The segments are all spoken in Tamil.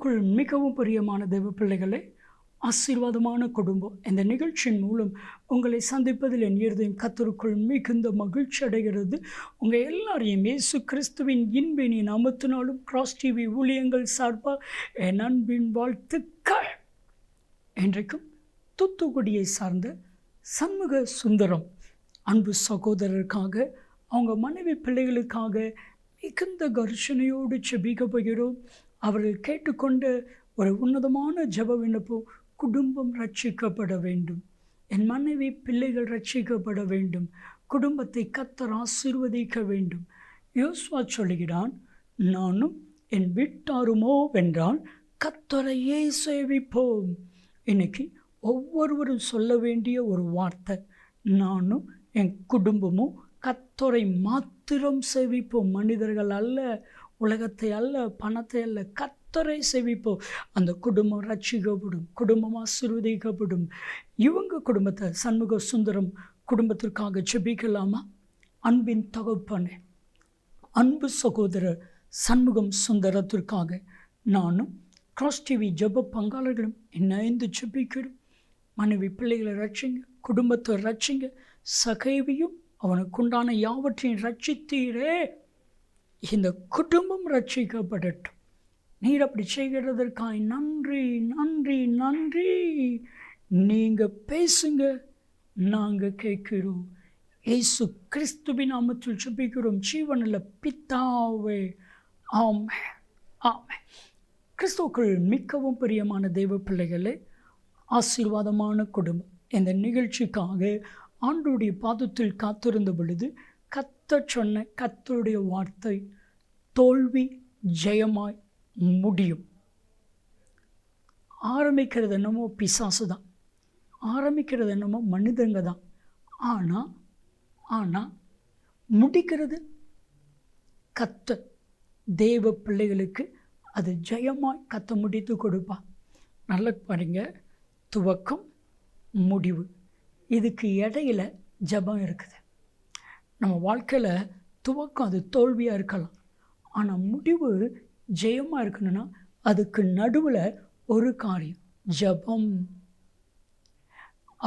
கிறிஸ்துவுக்குள் மிகவும் பிரியமான தேவ பிள்ளைகளே, ஆசீர்வாதமான குடும்பம் இந்த நிகழ்ச்சியின் மூலம் உங்களை சந்திப்பதில் என் இருதயம் கர்த்தருக்குள் மிகுந்த மகிழ்ச்சி அடைகிறது. உங்கள் எல்லாரையும் இயேசு கிறிஸ்துவின் இன்பினி நாமத்தினாலும் கிராஸ் டிவி ஊழியங்கள் சார்பாக என் அன்பின் வாழ்த்துக்கள். இன்றைக்கும் தூத்துக்குடியை சார்ந்த சண்முக சுந்தரம் அன்பு சகோதரருக்காக, அவங்க மனைவி பிள்ளைகளுக்காக மிகுந்த கர்ஷனையோடு செபிக்க போகிறோம். அவர்கள் கேட்டுக்கொண்ட ஒரு உன்னதமான ஜெப விண்ணப்பம், குடும்பம் ரட்சிக்கப்பட வேண்டும், என் மனைவி பிள்ளைகள் ரட்சிக்கப்பட வேண்டும், குடும்பத்தை கர்த்தர் ஆசீர்வதிக்க வேண்டும். யோசுவா சொல்லுகிறான், நானும் என் வீட்டாருமோ வென்றால் கர்த்தரையே சேவிப்போம். இன்னைக்கு ஒவ்வொருவரும் சொல்ல வேண்டிய ஒரு வார்த்தை, நானும் என் குடும்பமும் கர்த்தரை மாத்திரம் சேவிப்போம். மனிதர்கள் அல்ல, உலகத்தை அல்ல, பணத்தை அல்ல, கர்த்தரை சேவிப்போம். அந்த குடும்பம் ரட்சிக்கப்படும், குடும்பம் ஆசீர்வதிக்கப்படும். இவங்க குடும்பத்தை சண்முக சுந்தரம் குடும்பத்திற்காக ஜெபிக்கலாமா? அன்பின் தகப்பனே, அன்பு சகோதரர் சண்முகம் சுந்தரத்திற்காக நானும் கிராஸ் டிவி ஜெப பங்காளர்களும் இணைந்து ஜெபிக்கிறோம். மனைவி பிள்ளைகளை ரட்சிங்க, குடும்பத்தை ரட்சிங்க, சகைவையும் அவனுக்குண்டான யாவற்றையும் ரட்சித்தீரே, இந்த குடும்பம் ரட்சிக்கப்படட்டும். நீர் அப்படி செய்கிறதற்காய் நன்றி நன்றி நன்றி. நீங்கள் பேசுங்க, நாங்கள் கேட்கிறோம். இயேசு கிறிஸ்துவின் நாமத்தில் ஜெபிக்கிறோம் ஜீவனில் பிதாவே, ஆமென் ஆமென். கிறிஸ்துவுக்குள் மிகவும் பிரியமான தெய்வ பிள்ளைகளே, ஆசீர்வாதமான குடும்பம் இந்த நிகழ்ச்சிக்காக ஆண்டவருடைய பாதத்தில் காத்திருந்த பொழுது கர்த்தர் சொன்ன கர்த்தருடைய வார்த்தை, தோல்வி ஜெயமாய் முடியும். ஆரம்பிக்கிறது என்னமோ பிசாசு தான், ஆரம்பிக்கிறது என்னமோ மனிதங்க தான், ஆனால் முடிக்கிறது கர்த்தர். தேவ பிள்ளைகளுக்கு அது ஜெயமாய் கர்த்தர் முடித்து கொடுப்பா. நல்ல பாருங்க, துவக்கம் முடிவு, இதுக்கு இடையில் ஜெபம் இருக்குது. நம்ம வாழ்க்கையில் துவக்கம் அது தோல்வியாக இருக்கலாம், ஆனால் முடிவு ஜெயமாக இருக்கணும்னா அதுக்கு நடுவில் ஒரு காரியம், ஜெபம்.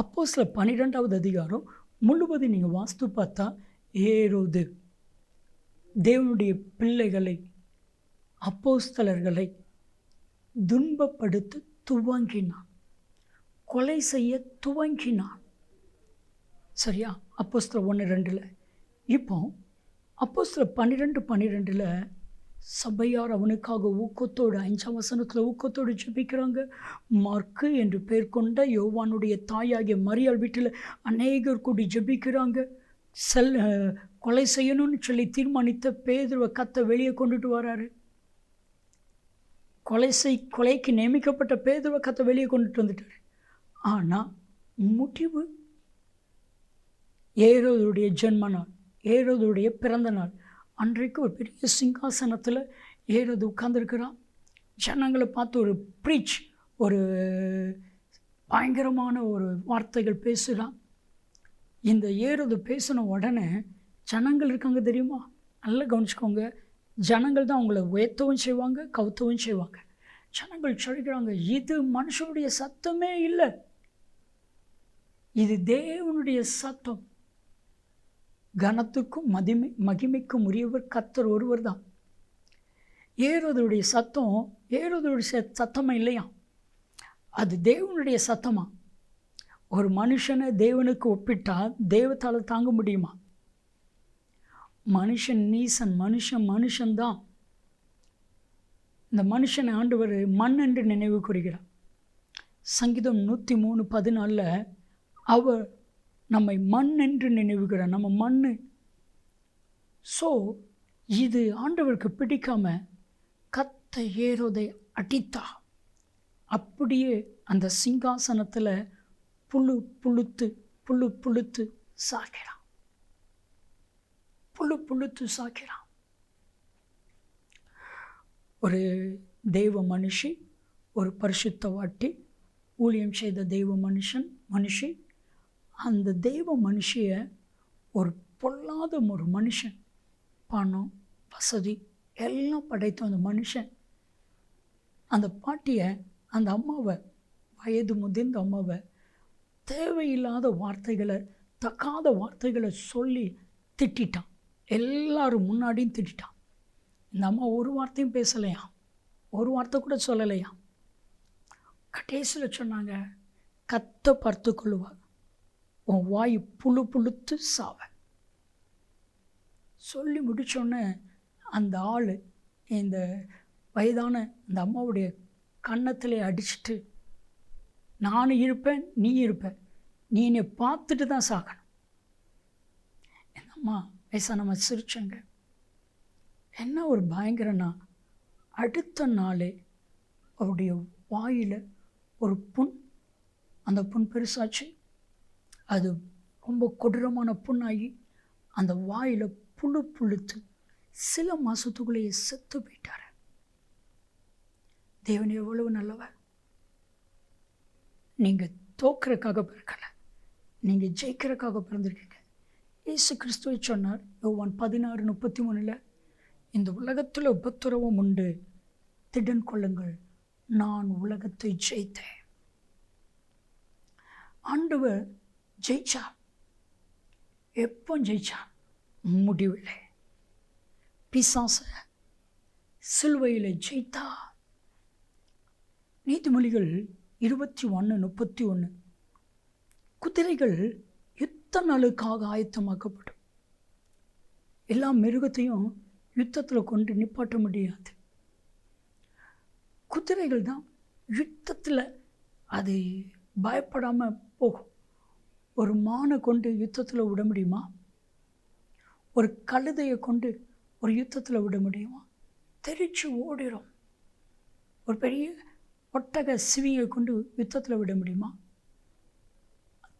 அப்போஸ்தலர் 12வது அதிகாரம் முழுவதும் நீங்கள் வாஸ்து பார்த்தா, ஏரோது தேவனுடைய பிள்ளைகளை, அப்போஸ்தலர்களை துன்பப்படுத்த துவங்கினான், கொலை செய்ய துவங்கினான். சரியா? அப்போஸ்தலர் 1:2. இப்போ அப்போஸ்தலர் 12:12 சபையார் அவனுக்காக ஊக்கத்தோடு 5ஆம் வசனத்தில் ஊக்கத்தோடு ஜெபிக்கிறாங்க. மார்க்கு என்று பெயர் கொண்ட யோவானுடைய தாயாகிய மரியாள் வீட்டில் அநேகர் கூடி ஜெபிக்கிறாங்க. கொலை செய்யணும்னு சொல்லி தீர்மானித்த பேதுருவை கர்த்தர் வெளியே கொண்டுட்டு வராரு. கொலைக்கு நியமிக்கப்பட்ட பேதுருவை கர்த்தர் வெளியே கொண்டுட்டு வந்துட்டார். ஆனால் முடிவு, ஏரோதுடைய ஜென்ம நாள், ஏரோதுடைய பிறந்த நாள் அன்றைக்கு ஒரு பெரிய சிங்காசனத்தில் ஏரோது உட்கார்ந்துருக்கிறான். ஜனங்களை பார்த்து ஒரு ப்ரீச், ஒரு பயங்கரமான ஒரு வார்த்தைகள் பேசுகிறான். இந்த ஏரோது பேசின உடனே ஜனங்கள் இருக்காங்க தெரியுமா? நல்லா கவனிச்சுக்கோங்க. ஜனங்கள் தான் அவங்கள உயர்த்தவும் செய்வாங்க, கவுத்தவும் செய்வாங்க. ஜனங்கள் சொல்கிறாங்க, இது மனுஷனுடைய சத்தமே இல்லை, இது தேவனுடைய சத்தம். கனத்துக்கும் மகிமைக்கும் உரியவர் கர்த்தர் ஒருவர் தான். ஏரோதுடைய சத்தம் ஏரோதுடைய சத்தமா இல்லையா, அது தேவனுடைய சத்தமா? ஒரு மனுஷனை தேவனுக்கு ஒப்பிட்டா தேவத்தால் தாங்க முடியுமா? மனுஷன் நீசன், மனுஷன்தான். இந்த மனுஷனை ஆண்டவர் மண் என்று நினைவு கூறுகிறார். சங்கீதம் 103:14 அவர் நம்மை மண் என்று நினைவுகிறார், நம்ம மண். ஸோ இது ஆண்டவருக்கு பிடிக்காம கர்த்தர் ஏரோதை அடித்தா. அப்படியே அந்த சிங்காசனத்தில் புழு புழுத்து சாகிறான், புழுத்து சாகிறான். ஒரு தெய்வ மனுஷி, ஒரு பரிசுத்தவாட்டி, ஊழியம் செய்த தெய்வ மனுஷி, அந்த தெய்வ மனுஷியை ஒரு பொல்லாத ஒரு மனுஷன், பணம் வசதி எல்லாம் படைத்த அந்த மனுஷன் அந்த பாட்டியை, அந்த அம்மாவை, வயது முதிர்ந்த அம்மாவை தேவையில்லாத வார்த்தைகளை, தக்காத வார்த்தைகளை சொல்லி திட்டான். எல்லாரும் முன்னாடியும் திட்டான். இந்த அம்மா ஒரு வார்த்தையும் பேசலையாம், ஒரு வார்த்தை கூட சொல்லலையாம். கடைசியில் சொன்னாங்க, கத்த பார்த்து கொள்ளுவார், உன் வாய் புழு புழுத்து சாவ. சொல்லி முடித்தோன்னே அந்த ஆள் இந்த வயதான இந்த அம்மாவுடைய கன்னத்திலே அடிச்சுட்டு, நானும் இருப்பேன், நீ இருப்பேன், நீ என்னை பார்த்துட்டு தான் சாகணும். இந்த அம்மா வயசானம்மா சிரிச்சங்க. என்ன ஒரு பயங்கரனா, அடுத்த நாளே அவருடைய வாயில் ஒரு புண், அந்த புண் பெருசாச்சு. அது ரொம்ப கொடூரமான புண்ணாகி அந்த வாயில் புழு புழுத்து சில மாதத்துக்குள்ளேயே செத்து போயிட்டார். தேவன் எவ்வளவு நல்லவர். நீங்கள் தோக்கிறதுக்காக பிறக்கலை, நீங்கள் ஜெயிக்கிறதுக்காக பிறந்திருக்கீங்க. இயேசு கிறிஸ்துவை சொன்னார் யோவான் 16:33, இந்த உலகத்தில் உபத்திரவம் உண்டு, திடன் கொள்ளுங்கள், நான் உலகத்தை ஜெயித்தேன். ஆண்டவர் ஜெயிச்சார். எப்போ ஜெயிச்சார்? முடிவில்லை. பிசாச சிலுவையில் ஜெயித்தார். நீதிமொழிகள் 21:31, குதிரைகள் யுத்த நாளுக்காக ஆயத்தமாக்கப்படும். எல்லா மிருகத்தையும் யுத்தத்தில் கொண்டு நிப்பாட்ட முடியாது. குதிரைகள் தான் யுத்தத்தில் அது பயப்படாமல் போகும். ஒரு மானை கொண்டு யுத்தத்தில் விட முடியுமா? ஒரு கழுதையை கொண்டு ஒரு யுத்தத்தில் விட முடியுமா? தெரிச்சு ஓடிடும். ஒரு பெரிய ஒட்டக சிவியை கொண்டு யுத்தத்தில் விட முடியுமா?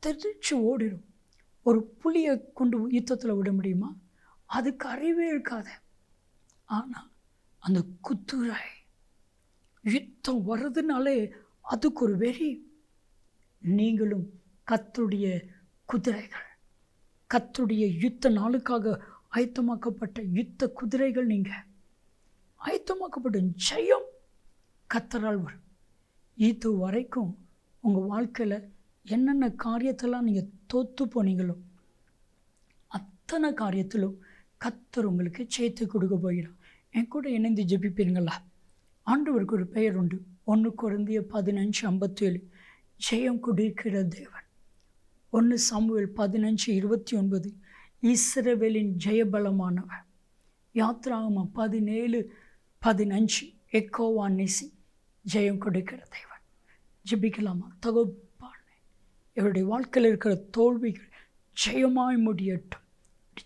தெரிச்சு ஓடிடும். ஒரு புலியை கொண்டு யுத்தத்தில் விட முடியுமா? அதுக்கு அறிவே இருக்காது. ஆனால் அந்த குதிரை யுத்தம் வர்றதுனாலே அதுக்கு ஒரு வெறி. நீங்களும் கர்த்தருடைய குதிரைகள், கர்த்தருடைய யுத்த நாளுக்காக ஆயத்தமாக்கப்பட்ட யுத்த குதிரைகள். நீங்கள் ஆயத்தமாக்கப்பட்ட ஜெயம் கர்த்தரால் வரும். இது வரைக்கும் உங்கள் வாழ்க்கையில் என்னென்ன காரியத்தெல்லாம் நீங்கள் தோற்று போனீங்களோ அத்தனை காரியத்திலும் கர்த்தர் உங்களுக்கு சேர்த்து கொடுக்க போகிறார். என் கூட இணைந்து ஜெபிப்பீங்களா? ஆண்டவருக்கு ஒரு பெயர் உண்டு. 1 கொரிந்தியர் 15:57, ஜெயம் கொடுக்கிற தேவன். 1 சாமுவேல் 15:29, இஸ்ரவேலின் ஜெயபலமானவர். யாத்ராகமம் 17:15, எக்கோவா நிசி, ஜெயம் கொடுக்கிற தேவன். ஜெபிக்கலாமா? தகப்பானே, இவருடைய வாழ்க்கையில் இருக்கிற தோல்விகள் ஜெயமாய் முடியட்டும்.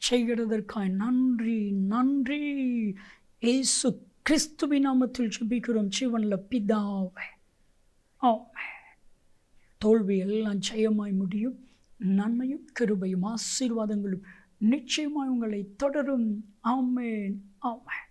செய்கிறதற்காய் நன்றி, நன்றி. இயேசு கிறிஸ்துவின் நாமத்தில் ஜெபிக்கிறோம் ஜீவனில் பிதாவே, ஆமென். தோல்வி எல்லாம் ஜெயமாய் முடியும். நன்மையும் கிருபையும் ஆசீர்வாதங்களும் நிச்சயமாய் உங்களை தொடரும். ஆமென், ஆமென்.